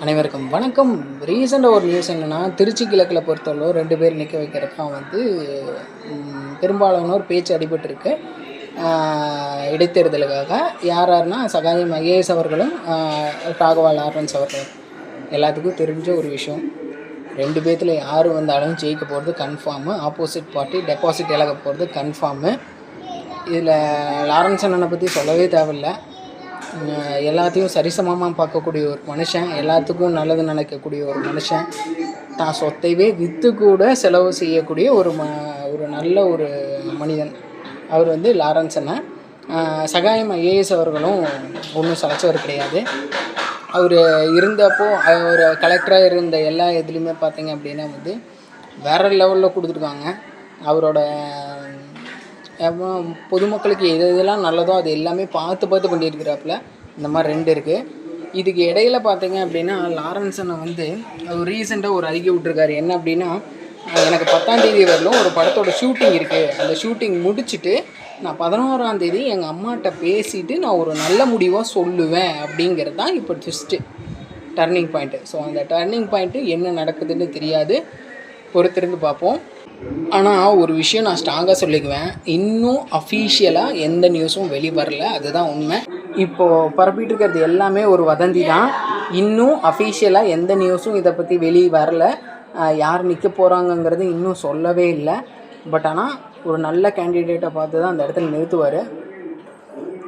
அனைவருக்கும் வணக்கம். ரீசெண்டாக ஒரு நியூஸ் என்னென்னா, திருச்சி கிழக்கில் பொறுத்தவரை 2 பேர் நிற்க வைக்கிறது தான் பெரும்பாலானோர் பேச்சு அடிபட்டிருக்கு. இடைத்தேர்தலுக்காக யாருன்னா சகாயம் ஐஏஎஸ் அவர்களும் ராகவா லாரன்ஸ் அவர்களும். எல்லாத்துக்கும் தெரிஞ்ச ஒரு விஷயம். 2 பேர்த்தில் யார் வந்தாலும் ஜெயிக்க போகிறது கன்ஃபார்மு. ஆப்போசிட் பார்ட்டி டெபாசிட் இழக்க போகிறது கன்ஃபார்மு. இதில் லாரன்ஸ் அண்ணனை பற்றி சொல்லவே தேவையில்லை. எல்லாத்தையும் சரிசமமாக பார்க்கக்கூடிய ஒரு மனுஷன், எல்லாத்துக்கும் நல்லது நினைக்கக்கூடிய ஒரு மனுஷன், தான் சொத்தையே விற்று கூட செலவு செய்யக்கூடிய ஒரு நல்ல ஒரு மனிதன் அவர் லாரன்ஸ் அண்ணன். சகாயம் ஐஏஎஸ் அவர்களும் ஒன்றும் சளைச்சவர் கிடையாது. அவர் இருந்தப்போ அவர் கலெக்டராக இருந்த எல்லா இதுலேயுமே பார்த்திங்க அப்படின்னா வேறு லெவலில் கொடுத்துருக்காங்க. அவரோட பொதுமக்களுக்கு இதெல்லாம் நல்லதோ அது எல்லாமே பார்த்து பண்ணியிருக்கிறாப்புல. இந்த மாதிரி 2 இருக்குது. இதுக்கு இடையில் பார்த்திங்க அப்படின்னா லாரன்ஸ் அண்ணன் அவர் ரீசெண்டாக ஒரு அறிக்கை விட்டுருக்காரு. என்ன அப்படின்னா, எனக்கு 10ஆம் தேதி வரலும் ஒரு படத்தோட ஷூட்டிங் இருக்குது. அந்த ஷூட்டிங் முடிச்சுட்டு நான் 11ஆம் தேதி எங்கள் அம்மாட்ட பேசிவிட்டு நான் ஒரு நல்ல முடிவாக சொல்லுவேன் அப்படிங்கிறது தான் இப்போ ட்விஸ்ட்டு, டர்னிங் பாயிண்ட்டு. ஸோ அந்த டர்னிங் பாயிண்ட்டு என்ன நடக்குதுன்னு தெரியாது, பொறுத்திருந்து பார்ப்போம். ஆனால் ஒரு விஷயம் நான் ஸ்ட்ராங்காக சொல்லிக்குவேன், இன்னும் அஃபீஷியலாக எந்த நியூஸும் வரல. அதுதான் உண்மை. இப்போது பரப்பிட்டு இருக்கிறது எல்லாமே ஒரு வதந்தி தான். இன்னும் அஃபீஷியலாக எந்த நியூஸும் இதை பற்றி வரல. யார் நிற்க போகிறாங்கங்கிறது இன்னும் சொல்லவே இல்லை. பட் ஆனால் ஒரு நல்ல கேண்டிடேட்டை பார்த்து தான் அந்த இடத்துல நிறுத்துவார்.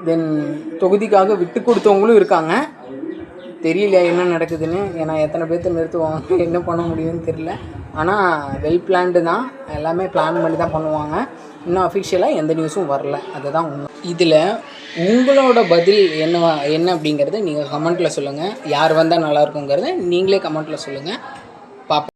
தென் தொகுதிக்காக விட்டு கொடுத்தவங்களும் இருக்காங்க. தெரியல என்ன நடக்குதுன்னு. ஏன்னா எத்தனை பேர்த்த நிறுத்துவாங்க, என்ன பண்ண முடியும்னு தெரியல. ஆனால் வெல் பிளான்டு தான், எல்லாமே பிளான் பண்ணி தான் பண்ணுவாங்க. இன்னும் அஃபிஷியலாக எந்த நியூஸும் வரல. அதுதான் உண்மை. இதில் உங்களோட பதில் என்ன அப்படிங்கிறத நீங்கள் கமெண்ட்டில் சொல்லுங்கள். யார் வந்தால் நல்லாயிருக்குங்கிறத நீங்களே கமெண்ட்டில் சொல்லுங்கள். பார்ப்போம்.